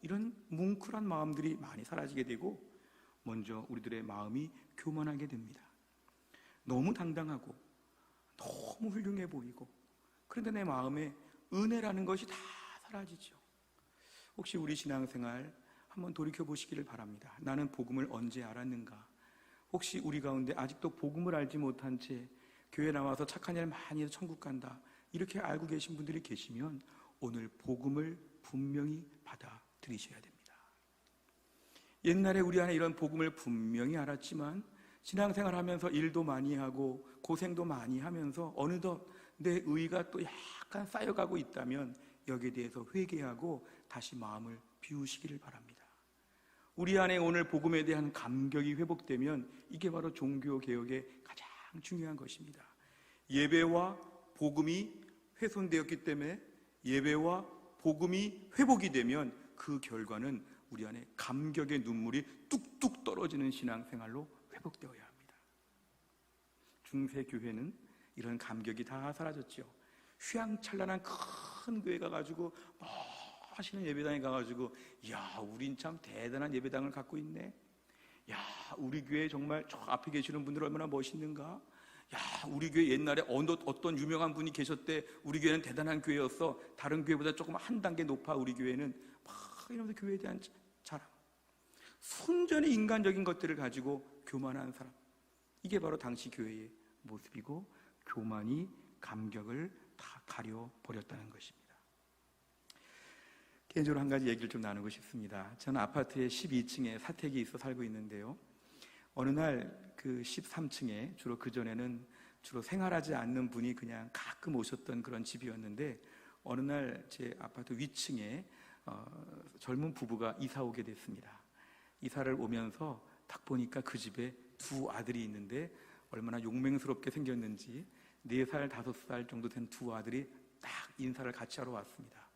이런 뭉클한 마음들이 많이 사라지게 되고 먼저 우리들의 마음이 교만하게 됩니다. 너무 당당하고 너무 훌륭해 보이고 그런데 내 마음에 은혜라는 것이 다 사라지죠. 혹시 우리 신앙생활 한번 돌이켜 보시기를 바랍니다. 나는 복음을 언제 알았는가? 혹시 우리 가운데 아직도 복음을 알지 못한 채 교회 나와서 착한 일 많이 해서 천국 간다 이렇게 알고 계신 분들이 계시면 오늘 복음을 분명히 받아들이셔야 됩니다. 옛날에 우리 안에 이런 복음을 분명히 알았지만 신앙생활 하면서 일도 많이 하고 고생도 많이 하면서 어느덧 내 의가 또 약간 쌓여가고 있다면 여기에 대해서 회개하고 다시 마음을 비우시기를 바랍니다. 우리 안에 오늘 복음에 대한 감격이 회복되면 이게 바로 종교개혁의 가장 중요한 것입니다. 예배와 복음이 훼손되었기 때문에 예배와 복음이 회복이 되면 그 결과는 우리 안에 감격의 눈물이 뚝뚝 떨어지는 신앙생활로 회복되어야 합니다. 중세 교회는 이런 감격이 다 사라졌죠. 휘황찬란한 큰 교회 가가지고 멋있는 예배당에 가가지고 야 우린 참 대단한 예배당을 갖고 있네. 야 우리 교회 정말 저 앞에 계시는 분들 얼마나 멋있는가. 야 우리 교회 옛날에 어떤 유명한 분이 계셨대. 우리 교회는 대단한 교회였어. 다른 교회보다 조금 한 단계 높아. 우리 교회는 막 이러면서 교회에 대한 자랑, 순전히 인간적인 것들을 가지고 교만한 사람, 이게 바로 당시 교회의 모습이고 교만이 감격을 다 가려버렸다는 것입니다. 개인적으로 한 가지 얘기를 좀 나누고 싶습니다. 저는 아파트의 12층에 사택이 있어 살고 있는데요, 어느 날 그 13층에 주로 그전에는 주로 생활하지 않는 분이 그냥 가끔 오셨던 그런 집이었는데 어느 날 제 아파트 위층에 젊은 부부가 이사 오게 됐습니다. 이사를 오면서 딱 보니까 그 집에 두 아들이 있는데 얼마나 용맹스럽게 생겼는지 4살, 5살 정도 된 두 아들이 딱 인사를 같이 하러 왔습니다.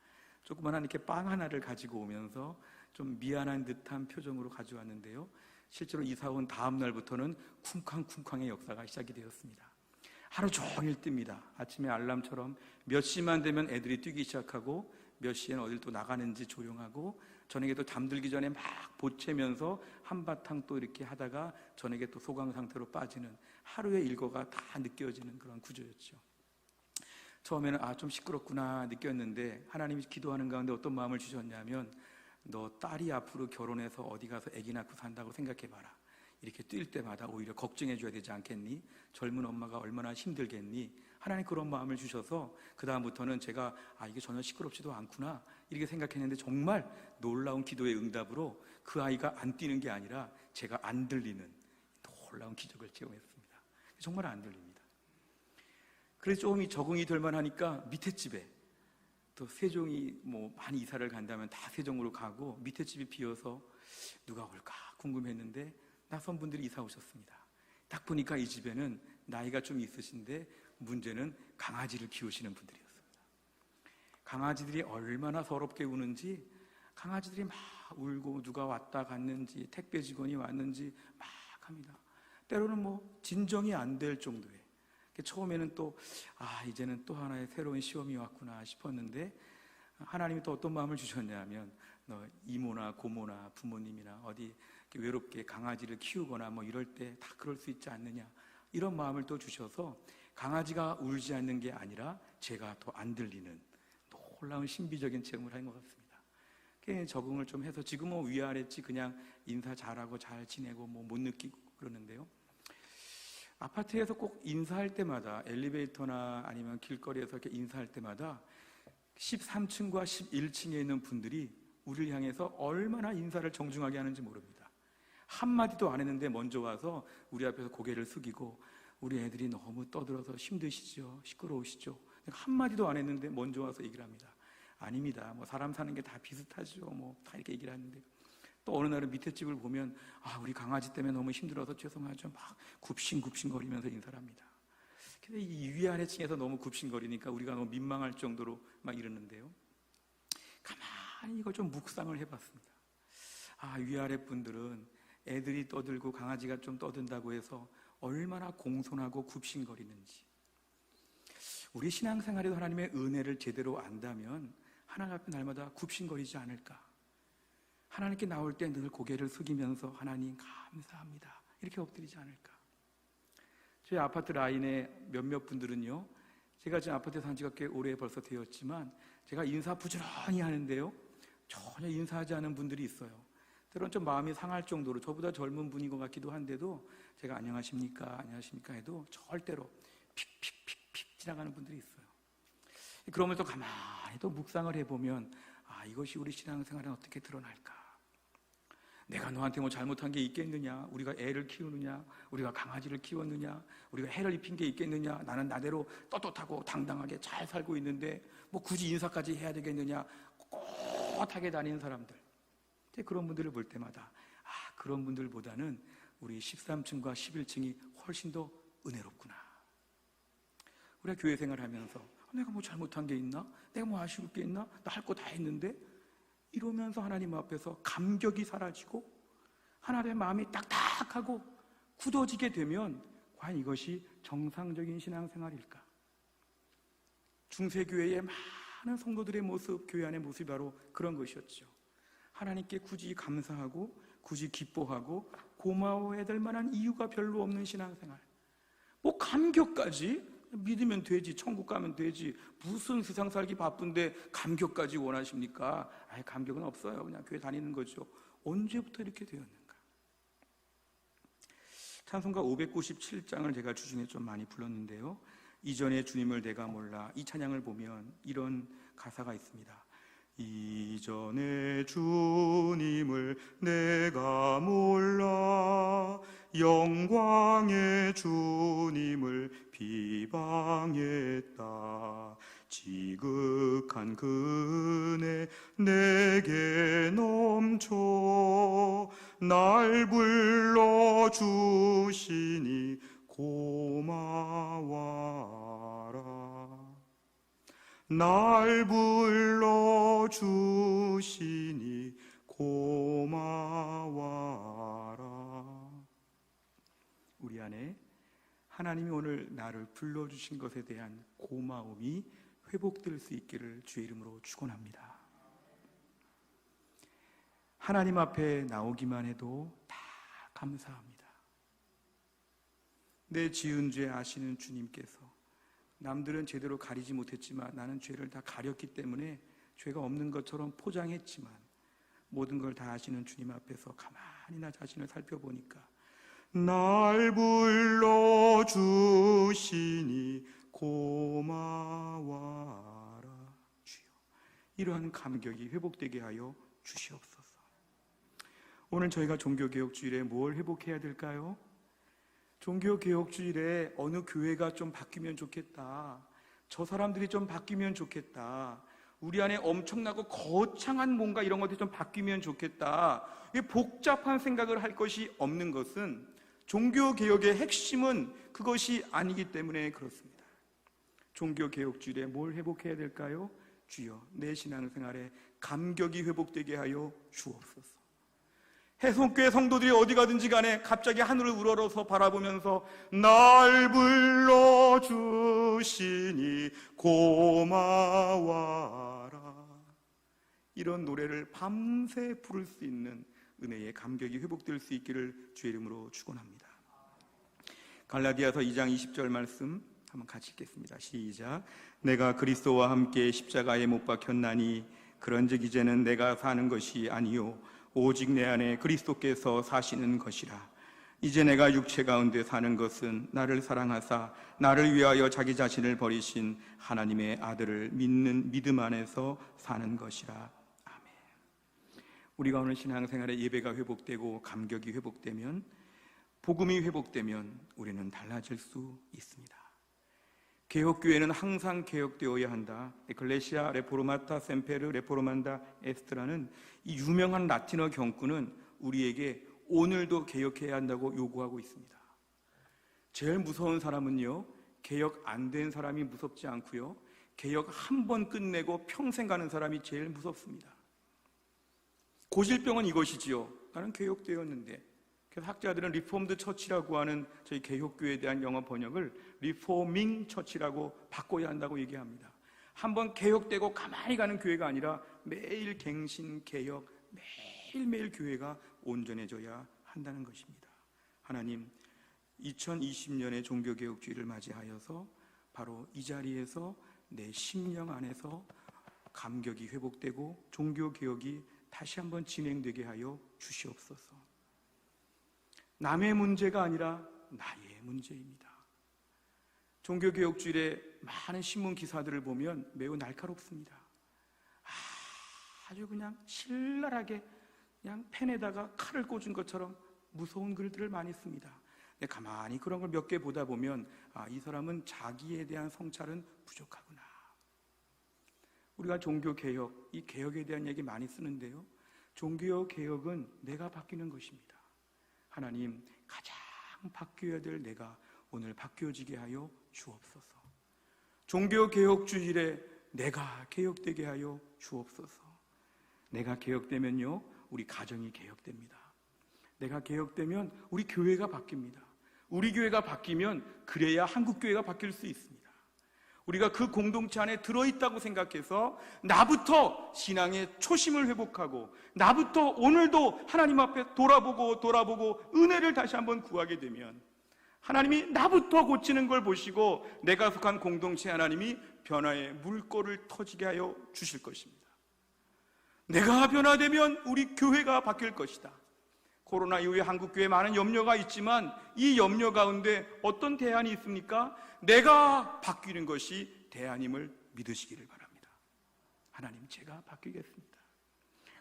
조그만한 이렇게 빵 하나를 가지고 오면서 좀 미안한 듯한 표정으로 가져왔는데요, 실제로 이사 온 다음 날부터는 쿵쾅쿵쾅의 역사가 시작이 되었습니다. 하루 종일 뜹니다. 아침에 알람처럼 몇 시만 되면 애들이 뛰기 시작하고 몇 시에는 어딜 또 나가는지 조용하고 저녁에 또 잠들기 전에 막 보채면서 한바탕 또 이렇게 하다가 저녁에 또 소강 상태로 빠지는 하루의 일과가 다 느껴지는 그런 구조였죠. 처음에는 좀 시끄럽구나 느꼈는데 하나님이 기도하는 가운데 어떤 마음을 주셨냐면 너 딸이 앞으로 결혼해서 어디 가서 아기 낳고 산다고 생각해봐라. 이렇게 뛸 때마다 오히려 걱정해 줘야 되지 않겠니? 젊은 엄마가 얼마나 힘들겠니? 하나님 그런 마음을 주셔서 그 다음부터는 제가 이게 전혀 시끄럽지도 않구나 이렇게 생각했는데 정말 놀라운 기도의 응답으로 그 아이가 안 뛰는 게 아니라 제가 안 들리는 놀라운 기적을 체험했습니다. 정말 안 들립니다. 그래서 조금 적응이 될 만하니까 밑에 집에 또 세종이 많이 이사를 간다면 다 세종으로 가고 밑에 집이 비어서 누가 올까 궁금했는데 낯선 분들이 이사 오셨습니다. 딱 보니까 이 집에는 나이가 좀 있으신데 문제는 강아지를 키우시는 분들이었습니다. 강아지들이 얼마나 서럽게 우는지 강아지들이 막 울고 누가 왔다 갔는지 택배 직원이 왔는지 막 합니다. 때로는 진정이 안 될 정도에. 처음에는 또 이제는 또 하나의 새로운 시험이 왔구나 싶었는데 하나님이 또 어떤 마음을 주셨냐면 너 이모나 고모나 부모님이나 어디 외롭게 강아지를 키우거나 이럴 때 다 그럴 수 있지 않느냐 이런 마음을 또 주셔서 강아지가 울지 않는 게 아니라 제가 더 안 들리는 놀라운 신비적인 체험을 한 것 같습니다. 적응을 좀 해서 지금은 위아래지 그냥 인사 잘하고 잘 지내고 못 느끼고 그러는데요, 아파트에서 꼭 인사할 때마다 엘리베이터나 아니면 길거리에서 이렇게 인사할 때마다 13층과 11층에 있는 분들이 우리를 향해서 얼마나 인사를 정중하게 하는지 모릅니다. 한마디도 안 했는데 먼저 와서 우리 앞에서 고개를 숙이고 우리 애들이 너무 떠들어서 힘드시죠? 시끄러우시죠? 한마디도 안 했는데 먼저 와서 얘기를 합니다. 아닙니다. 사람 사는 게 다 비슷하죠. 다 이렇게 얘기를 하는데 또 어느 날은 밑에 집을 보면 우리 강아지 때문에 너무 힘들어서 죄송하죠. 막 굽신굽신거리면서 인사를 합니다. 근데 이 위아래 층에서 너무 굽신거리니까 우리가 너무 민망할 정도로 막 이러는데요. 가만히 이걸 좀 묵상을 해봤습니다. 위아래 분들은 애들이 떠들고 강아지가 좀 떠든다고 해서 얼마나 공손하고 굽신거리는지. 우리 신앙생활에도 하나님의 은혜를 제대로 안다면 하나님 앞에 날마다 굽신거리지 않을까. 하나님께 나올 때 늘 고개를 숙이면서 하나님 감사합니다 이렇게 엎드리지 않을까. 저희 아파트 라인에 몇몇 분들은요, 제가 지금 아파트에 산 지가 꽤 오래 벌써 되었지만 제가 인사 부지런히 하는데요, 전혀 인사하지 않은 분들이 있어요. 때로는 좀 마음이 상할 정도로 저보다 젊은 분인 것 같기도 한데도 제가 안녕하십니까 해도 절대로 픽픽픽픽 지나가는 분들이 있어요. 그러면서 가만히 또 묵상을 해보면 이것이 우리 신앙생활에 어떻게 드러날까. 내가 너한테 뭐 잘못한 게 있겠느냐, 우리가 애를 키우느냐, 우리가 강아지를 키웠느냐, 우리가 해를 입힌 게 있겠느냐, 나는 나대로 떳떳하고 당당하게 잘 살고 있는데 뭐 굳이 인사까지 해야 되겠느냐, 꼿꼿하게 다니는 사람들, 그런 분들을 볼 때마다 그런 분들보다는 우리 13층과 11층이 훨씬 더 은혜롭구나. 우리가 교회 생활하면서 내가 뭐 잘못한 게 있나? 내가 뭐 아쉬울 게 있나? 나 할 거 다 했는데? 이러면서 하나님 앞에서 감격이 사라지고 하나님의 마음이 딱딱하고 굳어지게 되면 과연 이것이 정상적인 신앙생활일까? 중세교회의 많은 성도들의 모습, 교회 안의 모습이 바로 그런 것이었죠. 하나님께 굳이 감사하고 굳이 기뻐하고 고마워해야 될 만한 이유가 별로 없는 신앙생활. 뭐 감격까지? 믿으면 되지, 천국 가면 되지, 무슨 세상 살기 바쁜데 감격까지 원하십니까? 감격은 없어요. 그냥 교회 다니는 거죠. 언제부터 이렇게 되었는가? 찬송가 597장을 제가 주중에 좀 많이 불렀는데요, 이전에 주님을 내가 몰라, 이 찬양을 보면 이런 가사가 있습니다. 이전에 주님을 내가 몰라 영광의 주님을 비방했다. 지극한 그네 내게 넘쳐 날 불러주시니 고마워라. 날 불러주시니 고마워라. 우리 안에 하나님이 오늘 나를 불러주신 것에 대한 고마움이 회복될 수 있기를 주의 이름으로 축원합니다. 하나님 앞에 나오기만 해도 다 감사합니다. 내 지은 죄 아시는 주님께서 남들은 제대로 가리지 못했지만 나는 죄를 다 가렸기 때문에 죄가 없는 것처럼 포장했지만 모든 걸 다 아시는 주님 앞에서 가만히 나 자신을 살펴보니까 날 불러주시니 고마워라. 주여, 이러한 감격이 회복되게 하여 주시옵소서. 오늘 저희가 종교개혁주일에 뭘 회복해야 될까요? 종교개혁주일에 어느 교회가 좀 바뀌면 좋겠다, 저 사람들이 좀 바뀌면 좋겠다, 우리 안에 엄청나고 거창한 뭔가 이런 것들이 좀 바뀌면 좋겠다, 이 복잡한 생각을 할 것이 없는 것은 종교개혁의 핵심은 그것이 아니기 때문에 그렇습니다. 종교개혁주일에 뭘 회복해야 될까요? 주여, 내 신앙생활에 감격이 회복되게 하여 주옵소서. 해송교회 성도들이 어디 가든지 간에 갑자기 하늘을 우러러서 바라보면서 날 불러주시니 고마워라, 이런 노래를 밤새 부를 수 있는 은혜의 감격이 회복될 수 있기를 주의 이름으로 축원합니다. 갈라디아서 2장 20절 말씀 한번 같이 읽겠습니다. 시작. 내가 그리스도와 함께 십자가에 못 박혔나니 그런즉 이제는 내가 사는 것이 아니요 오직 내 안에 그리스도께서 사시는 것이라. 이제 내가 육체 가운데 사는 것은 나를 사랑하사 나를 위하여 자기 자신을 버리신 하나님의 아들을 믿는 믿음 안에서 사는 것이라. 아멘. 우리가 오늘 신앙생활에 예배가 회복되고 감격이 회복되면, 복음이 회복되면 우리는 달라질 수 있습니다. 개혁교회는 항상 개혁되어야 한다. 에클레시아 레포르마타 셈페르 레포르만다 에스트라는 이 유명한 라틴어 경구는 우리에게 오늘도 개혁해야 한다고 요구하고 있습니다. 제일 무서운 사람은요, 개혁 안 된 사람이 무섭지 않고요, 개혁 한 번 끝내고 평생 가는 사람이 제일 무섭습니다. 고질병은 이것이지요. 나는 개혁되었는데. 그래서 학자들은 리폼드 처치라고 하는 저희 개혁교회에 대한 영어 번역을 리포밍 처치라고 바꿔야 한다고 얘기합니다. 한번 개혁되고 가만히 가는 교회가 아니라 매일 갱신, 개혁, 매일매일 교회가 온전해져야 한다는 것입니다. 하나님, 2020년의 종교개혁주의를 맞이하여서 바로 이 자리에서 내 심령 안에서 감격이 회복되고 종교개혁이 다시 한번 진행되게 하여 주시옵소서. 남의 문제가 아니라 나의 문제입니다. 종교개혁주일에 많은 신문 기사들을 보면 매우 날카롭습니다. 아주 그냥 신랄하게 그냥 펜에다가 칼을 꽂은 것처럼 무서운 글들을 많이 씁니다. 가만히 그런 걸 몇 개 보다 보면 이 사람은 자기에 대한 성찰은 부족하구나. 우리가 종교개혁, 이 개혁에 대한 얘기 많이 쓰는데요, 종교개혁은 내가 바뀌는 것입니다. 하나님, 가장 바뀌어야 될 내가 오늘 바뀌어지게 하여 주옵소서. 종교개혁주일에 내가 개혁되게 하여 주옵소서. 내가 개혁되면요, 우리 가정이 개혁됩니다. 내가 개혁되면 우리 교회가 바뀝니다. 우리 교회가 바뀌면 그래야 한국교회가 바뀔 수 있습니다. 우리가 그 공동체 안에 들어있다고 생각해서 나부터 신앙의 초심을 회복하고 나부터 오늘도 하나님 앞에 돌아보고 은혜를 다시 한번 구하게 되면 하나님이 나부터 고치는 걸 보시고 내가 속한 공동체 하나님이 변화의 물꼬를 터지게 하여 주실 것입니다. 내가 변화되면 우리 교회가 바뀔 것이다. 코로나 이후에 한국교회에 많은 염려가 있지만 이 염려 가운데 어떤 대안이 있습니까? 내가 바뀌는 것이 대안임을 믿으시기를 바랍니다. 하나님, 제가 바뀌겠습니다.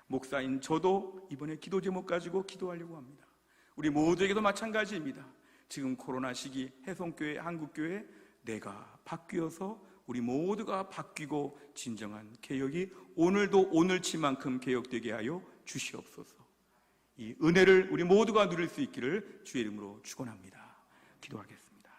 목사인 저도 이번에 기도 제목 가지고 기도하려고 합니다. 우리 모두에게도 마찬가지입니다. 지금 코로나 시기 해성교회, 한국교회 내가 바뀌어서 우리 모두가 바뀌고 진정한 개혁이 오늘도 오늘치만큼 개혁되게 하여 주시옵소서. 이 은혜를 우리 모두가 누릴 수 있기를 주의 이름으로 축원합니다. 기도하겠습니다.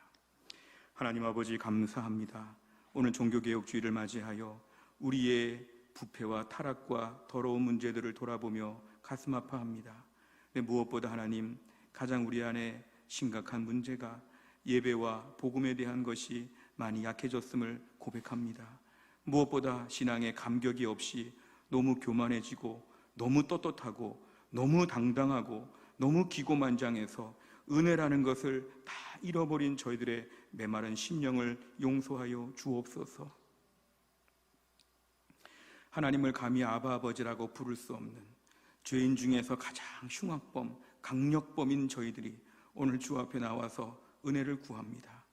하나님 아버지, 감사합니다. 오늘 종교개혁주의를 맞이하여 우리의 부패와 타락과 더러운 문제들을 돌아보며 가슴 아파합니다. 근데 무엇보다 하나님, 가장 우리 안에 심각한 문제가 예배와 복음에 대한 것이 많이 약해졌음을 고백합니다. 무엇보다 신앙의 감격이 없이 너무 교만해지고 너무 떳떳하고 너무 당당하고 너무 기고만장해서 은혜라는 것을 다 잃어버린 저희들의 메마른 심령을 용서하여 주옵소서. 하나님을 감히 아바 아버지라고 부를 수 없는 죄인 중에서 가장 흉악범, 강력범인 저희들이 오늘 주 앞에 나와서 은혜를 구합니다.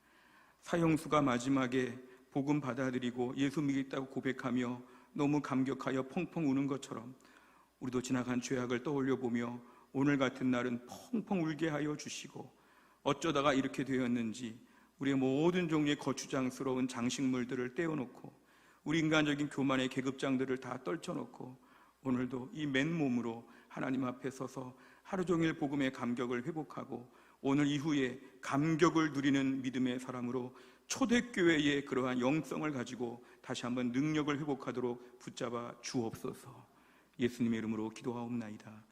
사형수가 마지막에 복음 받아들이고 예수 믿겠다고 고백하며 너무 감격하여 펑펑 우는 것처럼 우리도 지나간 죄악을 떠올려 보며 오늘 같은 날은 펑펑 울게 하여 주시고, 어쩌다가 이렇게 되었는지 우리의 모든 종류의 거추장스러운 장식물들을 떼어놓고 우리 인간적인 교만의 계급장들을 다 떨쳐놓고 오늘도 이 맨몸으로 하나님 앞에 서서 하루 종일 복음의 감격을 회복하고 오늘 이후에 감격을 누리는 믿음의 사람으로 초대교회의 그러한 영성을 가지고 다시 한번 능력을 회복하도록 붙잡아 주옵소서. 예수님의 이름으로 기도하옵나이다.